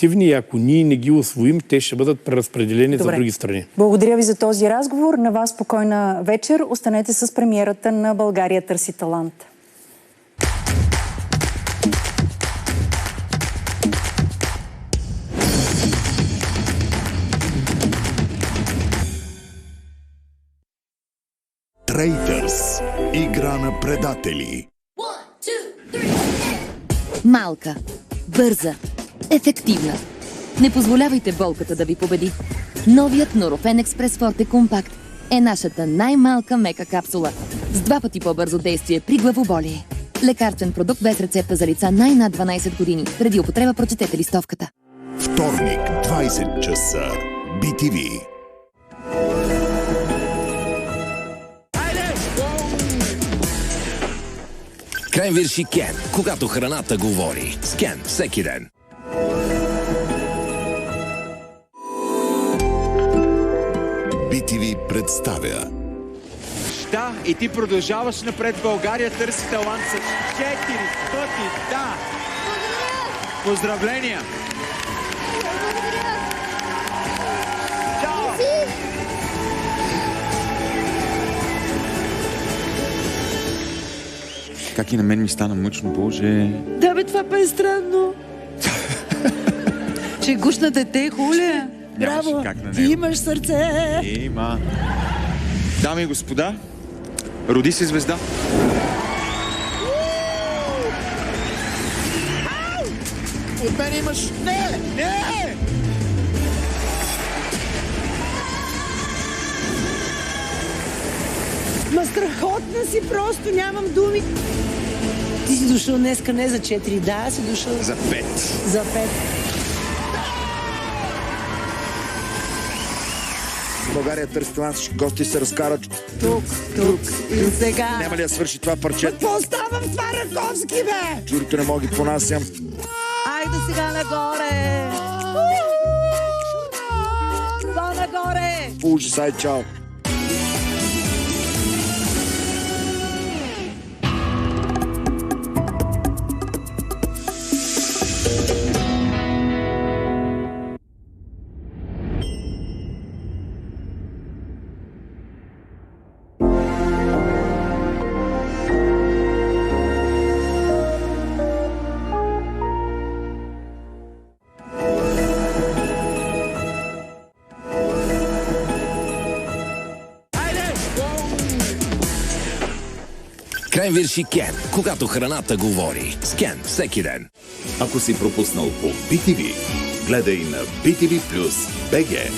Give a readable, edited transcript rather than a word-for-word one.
ефективни и ако ние не ги усвоим, те ще бъдат преразпределени за други страни. Благодаря ви за този разговор. На вас спокойна вечер. Останете с премиерата на България търси талант. Трейтърс. Игра на предатели. Малка, бърза, ефективна. Не позволявайте болката да ви победи. Новият Норофен Експрес Форте Компакт е нашата най-малка мека капсула с 2 пъти по-бързо действие при главоболие. Лекарствен продукт без рецепта за лица най-над 12 години. Преди употреба прочетете листовката. Вторник, 20 часа. BTV. Крем вирши Кен, когато храната говори. С Кен всеки ден. BTV представя. Да, и ти продължаваш напред. България търси талант с 4 пъти. Да! Поздравления! Как и на мен ми стана мъчно, Боже. Да, бе, това па е странно. Че гушна дете, хуля. Браво, ти имаш сърце. Има. Дами и господа, роди се звезда. От мен имаш... Не! Не! Ма страхотна си, просто нямам думи. Ти си дошъл днеска не за 4, да, си дошъл... За 5. За 5. България търси талант, гости се разкарат. Тук и сега. Няма ли да свърши това парче? Какво ставам с това, Раковски, бе? Чурито не мога ги понасям. Айде сега нагоре. По-нагоре. Ужас, ай, чао. Крем вирши Кен, когато храната говори. С Кен всеки ден. Ако си пропуснал по BTV, гледай на BTV+ BG.